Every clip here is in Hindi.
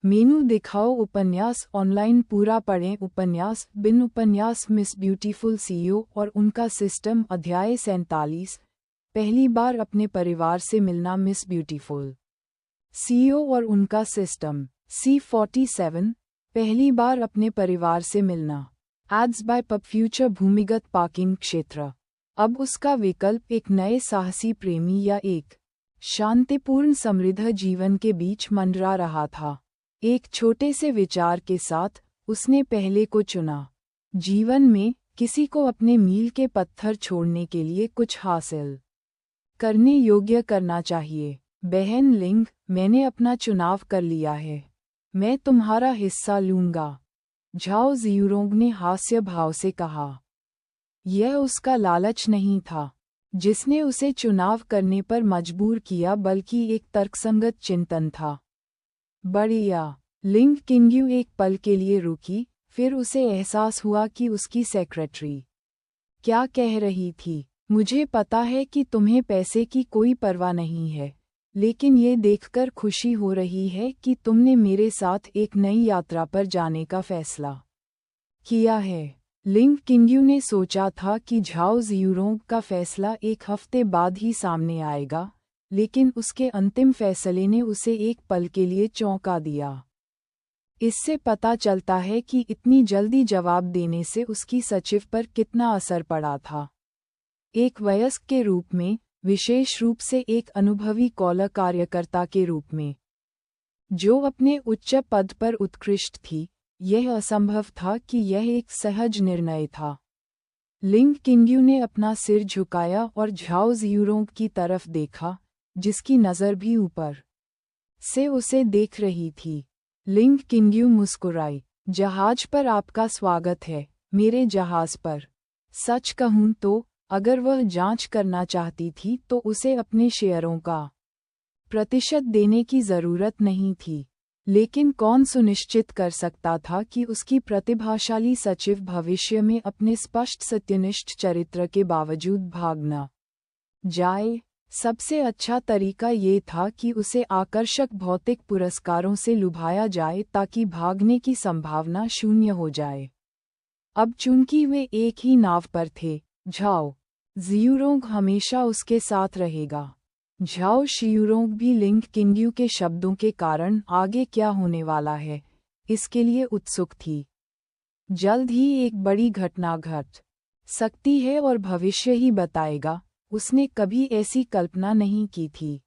मेनू दिखाओ उपन्यास ऑनलाइन पूरा पढ़ें उपन्यास बिन उपन्यास मिस ब्यूटीफुल सीईओ और उनका सिस्टम अध्याय 47 पहली बार अपने परिवार से मिलना मिस ब्यूटीफुल सीईओ और उनका सिस्टम C47 पहली बार अपने परिवार से मिलना एड्स बाय पब फ्यूचर भूमिगत पार्किंग क्षेत्र। अब उसका विकल्प एक नए साहसी प्रेमी या एक शांतिपूर्ण समृद्ध जीवन के बीच मंडरा रहा था। एक छोटे से विचार के साथ उसने पहले को चुना। जीवन में किसी को अपने मील के पत्थर छोड़ने के लिए कुछ हासिल करने योग्य करना चाहिए। बहन लिंग, मैंने अपना चुनाव कर लिया है। मैं तुम्हारा हिस्सा लूंगा, झाओ जियूरोंग ने हास्य भाव से कहा। यह उसका लालच नहीं था जिसने उसे चुनाव करने पर मजबूर किया, बल्कि एक तर्कसंगत चिंतन था। बढ़िया। लिंग किंग्यू एक पल के लिए रुकी, फिर उसे एहसास हुआ कि उसकी सेक्रेटरी क्या कह रही थी। मुझे पता है कि तुम्हें पैसे की कोई परवाह नहीं है, लेकिन ये देखकर खुशी हो रही है कि तुमने मेरे साथ एक नई यात्रा पर जाने का फैसला किया है। लिंग किंग्यू ने सोचा था कि झाओ जियूरोंग का फैसला एक हफ्ते बाद ही सामने आएगा, लेकिन उसके अंतिम फैसले ने उसे एक पल के लिए चौंका दिया। इससे पता चलता है कि इतनी जल्दी जवाब देने से उसकी सचिव पर कितना असर पड़ा था। एक वयस्क के रूप में, विशेष रूप से एक अनुभवी कौल कार्यकर्ता के रूप में, जो अपने उच्च पद पर उत्कृष्ट थी, यह असंभव था कि यह एक सहज निर्णय था। लिंग किंग्यू ने अपना सिर झुकाया और झाओ जियूरोंग की तरफ देखा, जिसकी नज़र भी ऊपर से उसे देख रही थी। लिंग किंग्यू मुस्कुराई। जहाज पर आपका स्वागत है, मेरे जहाज पर। सच कहूं तो, अगर वह जांच करना चाहती थी तो उसे अपने शेयरों का प्रतिशत देने की जरूरत नहीं थी, लेकिन कौन सुनिश्चित कर सकता था कि उसकी प्रतिभाशाली सचिव भविष्य में अपने स्पष्ट सत्यनिष्ठ चरित्र के बावजूद भाग न जाए। सबसे अच्छा तरीका ये था कि उसे आकर्षक भौतिक पुरस्कारों से लुभाया जाए ताकि भागने की संभावना शून्य हो जाए। अब चूंकि वे एक ही नाव पर थे, झाओ जियूरोंग हमेशा उसके साथ रहेगा। झाओ शियूरोंग भी लिंग किंग्यू के शब्दों के कारण आगे क्या होने वाला है, इसके लिए उत्सुक थी। जल्द ही एक बड़ी घटना घट सकती है और भविष्य ही बताएगा। उसने कभी ऐसी कल्पना नहीं की थी।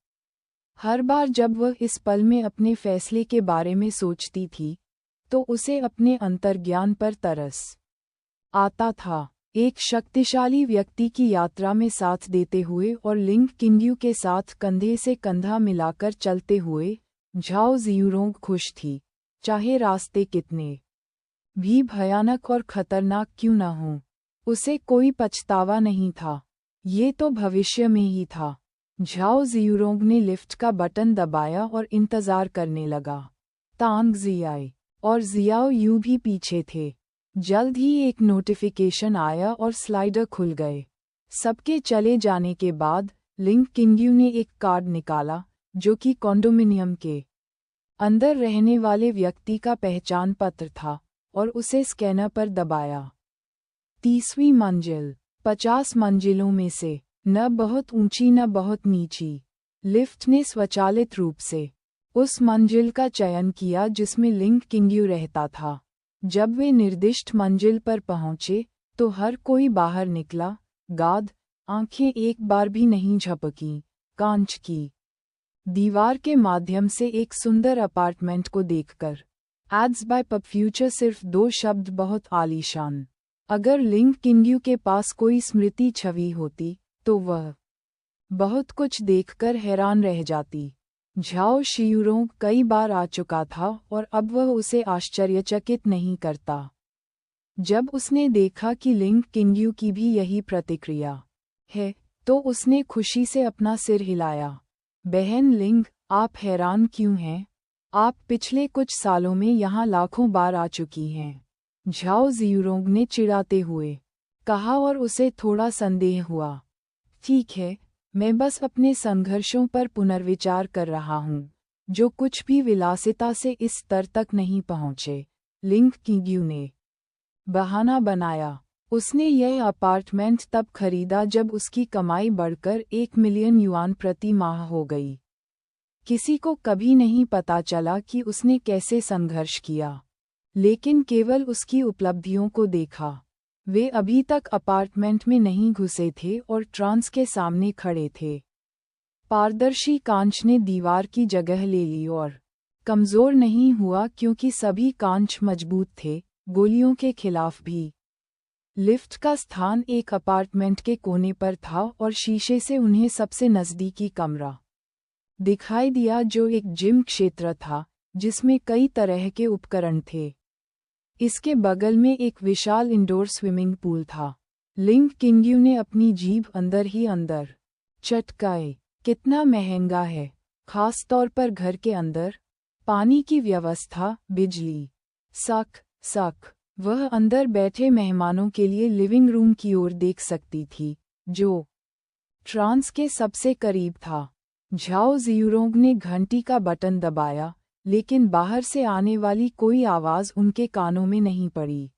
हर बार जब वह इस पल में अपने फैसले के बारे में सोचती थी, तो उसे अपने अंतर्ज्ञान पर तरस आता था। एक शक्तिशाली व्यक्ति की यात्रा में साथ देते हुए और लिंग किंग्यू के साथ कंधे से कंधा मिलाकर चलते हुए, झाओ जियूरोंग खुश थी, चाहे रास्ते कितने भी भयानक और खतरनाक क्यों न हों। उसे कोई पछतावा नहीं था। ये तो भविष्य में ही था। झाओ जियूरोंग ने लिफ्ट का बटन दबाया और इंतजार करने लगा। तांग जियाई और जियाओ यू भी पीछे थे। जल्द ही एक नोटिफिकेशन आया और स्लाइडर खुल गए। सबके चले जाने के बाद लिंग किंग्यू ने एक कार्ड निकाला, जो कि कॉन्डोमिनियम के अंदर रहने वाले व्यक्ति का पहचान पत्र था, और उसे स्कैनर पर दबाया। 30वीं मंजिल। 50 मंजिलों में से, न बहुत ऊंची न बहुत नीची। लिफ्ट ने स्वचालित रूप से उस मंजिल का चयन किया जिसमें लिंग किंग्यू रहता था। जब वे निर्दिष्ट मंजिल पर पहुंचे, तो हर कोई बाहर निकला। गाद आंखें एक बार भी नहीं झपकीं। कांच की दीवार के माध्यम से एक सुंदर अपार्टमेंट को देखकर एड्स बाय पब फ्यूचर सिर्फ 2 शब्द बहुत आलीशान। अगर लिंग किंग्यू के पास कोई स्मृति छवि होती, तो वह बहुत कुछ देखकर हैरान रह जाती। झाओ शियूरोंग कई बार आ चुका था और अब वह उसे आश्चर्यचकित नहीं करता। जब उसने देखा कि लिंग किंग्यू की भी यही प्रतिक्रिया है, तो उसने खुशी से अपना सिर हिलाया। बहन लिंग, आप हैरान क्यों हैं? आप पिछले कुछ सालों में यहाँ लाखों बार आ चुकी हैं, झाओ जियूरोंग ने चिढ़ाते हुए कहा, और उसे थोड़ा संदेह हुआ। ठीक है, मैं बस अपने संघर्षों पर पुनर्विचार कर रहा हूँ। जो कुछ भी विलासिता से इस स्तर तक नहीं पहुँचे। लिंग किंग्यू ने बहाना बनाया। उसने यह अपार्टमेंट तब खरीदा जब उसकी कमाई बढ़कर 1 मिलियन युआन प्रति माह हो गई। किसी को कभी नहीं पता चला कि उसने कैसे संघर्ष किया, लेकिन केवल उसकी उपलब्धियों को देखा। वे अभी तक अपार्टमेंट में नहीं घुसे थे और ट्रांस के सामने खड़े थे। पारदर्शी कांच ने दीवार की जगह ले ली और कमज़ोर नहीं हुआ क्योंकि सभी कांच मजबूत थे, गोलियों के खिलाफ भी। लिफ्ट का स्थान एक अपार्टमेंट के कोने पर था और शीशे से उन्हें सबसे नज़दीकी कमरा दिखाई दिया जो एक जिम क्षेत्र था, जिसमें कई तरह के उपकरण थे। इसके बगल में एक विशाल इंडोर स्विमिंग पूल था। लिंग किंग्यू ने अपनी जीभ अंदर ही अंदर चटकाई। कितना महंगा है, खास तौर पर घर के अंदर। पानी की व्यवस्था, बिजली। सक वह अंदर बैठे मेहमानों के लिए लिविंग रूम की ओर देख सकती थी, जो ट्रांस के सबसे करीब था। झाओ जियूरोंग ने घंटी का बटन दबाया, लेकिन बाहर से आने वाली कोई आवाज़ उनके कानों में नहीं पड़ी।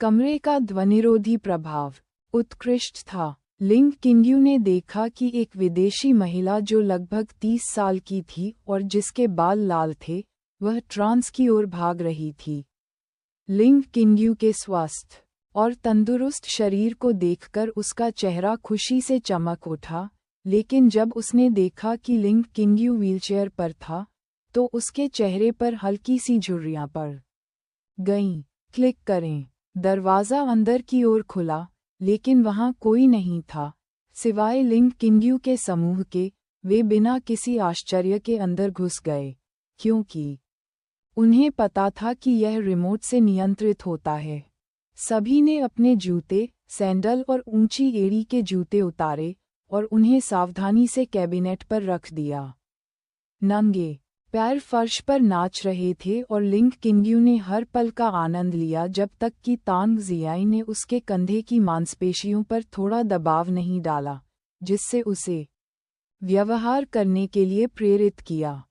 कमरे का ध्वनिरोधी प्रभाव उत्कृष्ट था। लिंग किंग्यू ने देखा कि एक विदेशी महिला जो लगभग 30 साल की थी और जिसके बाल लाल थे, वह ट्रांस की ओर भाग रही थी। लिंग किंग्यू के स्वस्थ और तंदुरुस्त शरीर को देखकर उसका चेहरा खुशी से चमक उठा, लेकिन जब उसने देखा कि लिंग किंग्यू व्हीलचेयर पर था, तो उसके चेहरे पर हल्की सी झुर्रियां पड़ गईं। क्लिक करें। दरवाज़ा अंदर की ओर खुला, लेकिन वहां कोई नहीं था, सिवाय लिंग किंग्यू के समूह के। वे बिना किसी आश्चर्य के अंदर घुस गए, क्योंकि उन्हें पता था कि यह रिमोट से नियंत्रित होता है। सभी ने अपने जूते, सैंडल और ऊंची एड़ी के जूते उतारे और उन्हें सावधानी से कैबिनेट पर रख दिया। नंगे पैर फर्श पर नाच रहे थे और लिंग किंग्यू ने हर पल का आनंद लिया जब तक कि तांग जियाई ने उसके कंधे की मांसपेशियों पर थोड़ा दबाव नहीं डाला, जिससे उसे व्यवहार करने के लिए प्रेरित किया।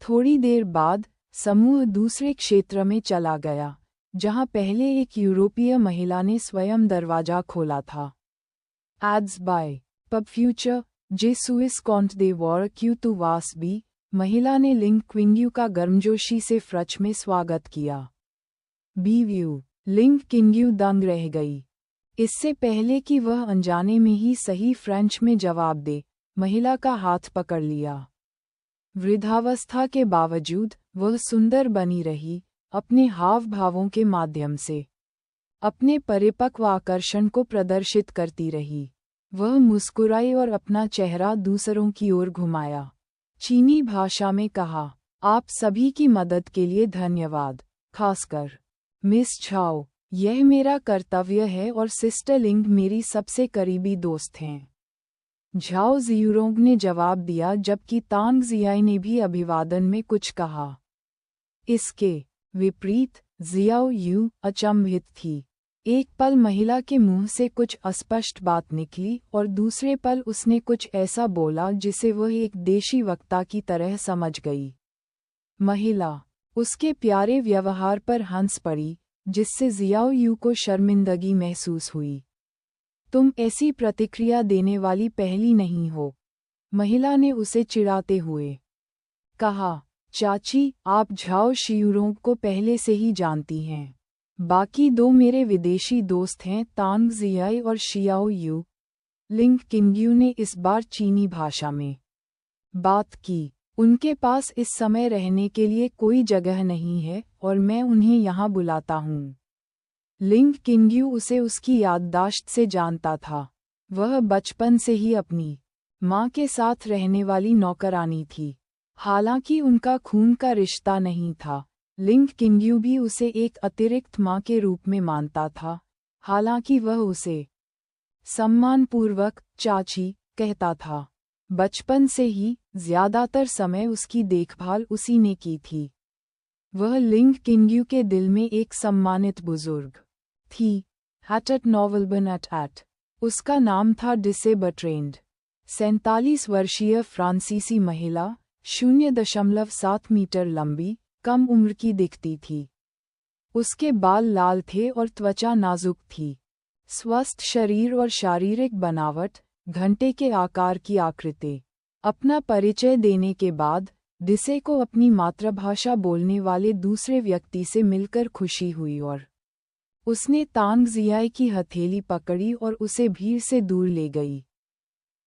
थोड़ी देर बाद समूह दूसरे क्षेत्र में चला गया, जहां पहले एक यूरोपीय महिला ने स्वयं दरवाजा खोला था। एड्स बाय पब फ्यूचर जे सुइस कॉन्ट दे वॉर क्यू टू वास बी। महिला ने लिंग किंग्यू का गर्मजोशी से फ्रच में स्वागत किया। बीव्यू लिंग किंग्यू दंग रह गई। इससे पहले कि वह अनजाने में ही सही फ्रेंच में जवाब दे, महिला का हाथ पकड़ लिया। वृद्धावस्था के बावजूद वह सुंदर बनी रही, अपने हाव भावों के माध्यम से अपने परिपक्व आकर्षण को प्रदर्शित करती रही। वह मुस्कुराई और अपना चेहरा दूसरों की ओर घुमाया। चीनी भाषा में कहा, आप सभी की मदद के लिए धन्यवाद, खासकर मिस झाओ। यह मेरा कर्तव्य है और सिस्टर लिंग मेरी सबसे करीबी दोस्त हैं। झाओ जियूरोंग ने जवाब दिया, जबकि तांग जियाई ने भी अभिवादन में कुछ कहा। इसके विपरीत जियाओ यू अचंभित थी। एक पल महिला के मुंह से कुछ अस्पष्ट बात निकली और दूसरे पल उसने कुछ ऐसा बोला जिसे वह एक देशी वक्ता की तरह समझ गई। महिला उसके प्यारे व्यवहार पर हंस पड़ी, जिससे जियाओ यू को शर्मिंदगी महसूस हुई। तुम ऐसी प्रतिक्रिया देने वाली पहली नहीं हो, महिला ने उसे चिढ़ाते हुए कहा। चाची, आप झाओ शियूरोंग को पहले से ही जानती हैं। बाकी दो मेरे विदेशी दोस्त हैं, तांग जियाई और शियाओ यू। लिंग किंग्यू ने इस बार चीनी भाषा में बात की। उनके पास इस समय रहने के लिए कोई जगह नहीं है और मैं उन्हें यहाँ बुलाता हूँ। लिंग किंग्यू उसे उसकी याददाश्त से जानता था। वह बचपन से ही अपनी माँ के साथ रहने वाली नौकरानी थी। हालांकि उनका खून का रिश्ता नहीं था, लिंग किंग्यू भी उसे एक अतिरिक्त माँ के रूप में मानता था, हालांकि वह उसे सम्मानपूर्वक चाची कहता था। बचपन से ही ज्यादातर समय उसकी देखभाल उसी ने की थी। वह लिंग किंग्यू के दिल में एक सम्मानित बुजुर्ग थी। हैटट नॉवलबन एट उसका नाम था। डिसे बट्रेंड 47 वर्षीय फ्रांसीसी महिला, 0.7 मीटर लंबी, कम उम्र की दिखती थी। उसके बाल लाल थे और त्वचा नाजुक थी। स्वस्थ शरीर और शारीरिक बनावट, घंटे के आकार की आकृति। अपना परिचय देने के बाद डिसे को अपनी मातृभाषा बोलने वाले दूसरे व्यक्ति से मिलकर खुशी हुई और उसने तांग जियाई की हथेली पकड़ी और उसे भीड़ से दूर ले गई।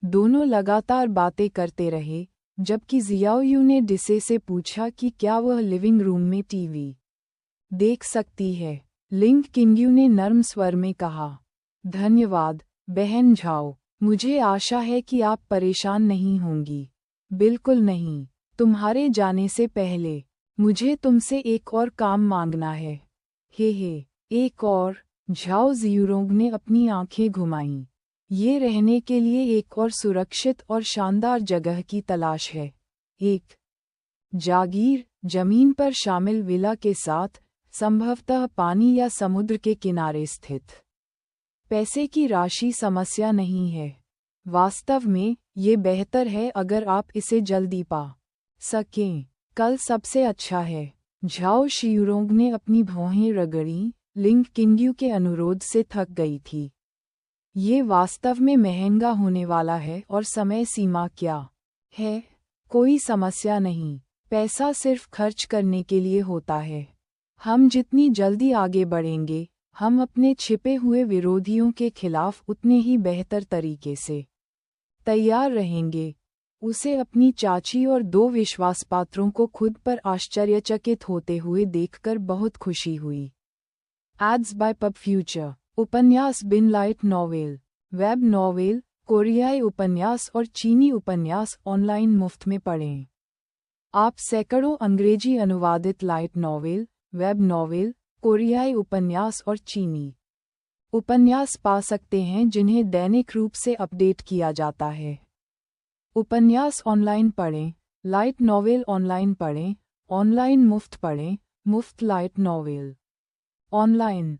दोनों लगातार बातें करते रहे, जबकि जियाओयू ने डिसे से पूछा कि क्या वह लिविंग रूम में टीवी देख सकती है। लिंग किंग्यू ने नर्म स्वर में कहा, धन्यवाद, बहन झाओ। मुझे आशा है कि आप परेशान नहीं होंगी। बिल्कुल नहीं। तुम्हारे जाने से पहले मुझे तुमसे एक और काम मांगना है। हे, एक और? झाओ जियूरोंग ने अपनी आंखें घुमाईं। ये रहने के लिए एक और सुरक्षित और शानदार जगह की तलाश है। एक जागीर, जमीन पर शामिल विला के साथ, संभवतः पानी या समुद्र के किनारे स्थित। पैसे की राशि समस्या नहीं है। वास्तव में, ये बेहतर है अगर आप इसे जल्दी पा सकें। कल सबसे अच्छा है। झाओ शियूरोंग ने अपनी भौहें रगड़ीं, लिंग किंग्यू के अनुरोध से थक गई थी। ये वास्तव में महंगा होने वाला है और समय सीमा क्या है? कोई समस्या नहीं। पैसा सिर्फ खर्च करने के लिए होता है। हम जितनी जल्दी आगे बढ़ेंगे, हम अपने छिपे हुए विरोधियों के खिलाफ उतने ही बेहतर तरीके से तैयार रहेंगे। उसे अपनी चाची और 2 विश्वासपात्रों को खुद पर आश्चर्यचकित होते हुए देखकर बहुत खुशी हुई। Ads by PubFuture. उपन्यास बिन लाइट नॉवेल, वेब नॉवेल, कोरियाई उपन्यास और चीनी उपन्यास ऑनलाइन मुफ्त में पढ़ें। आप सैकड़ों अंग्रेजी अनुवादित लाइट नॉवेल, वेब नॉवेल, कोरियाई उपन्यास और चीनी उपन्यास पा सकते हैं जिन्हें दैनिक रूप से अपडेट किया जाता है। उपन्यास ऑनलाइन पढ़ें, लाइट नॉवेल ऑनलाइन पढ़ें, ऑनलाइन मुफ्त पढ़ें, मुफ्त लाइट नॉवेल ऑनलाइन।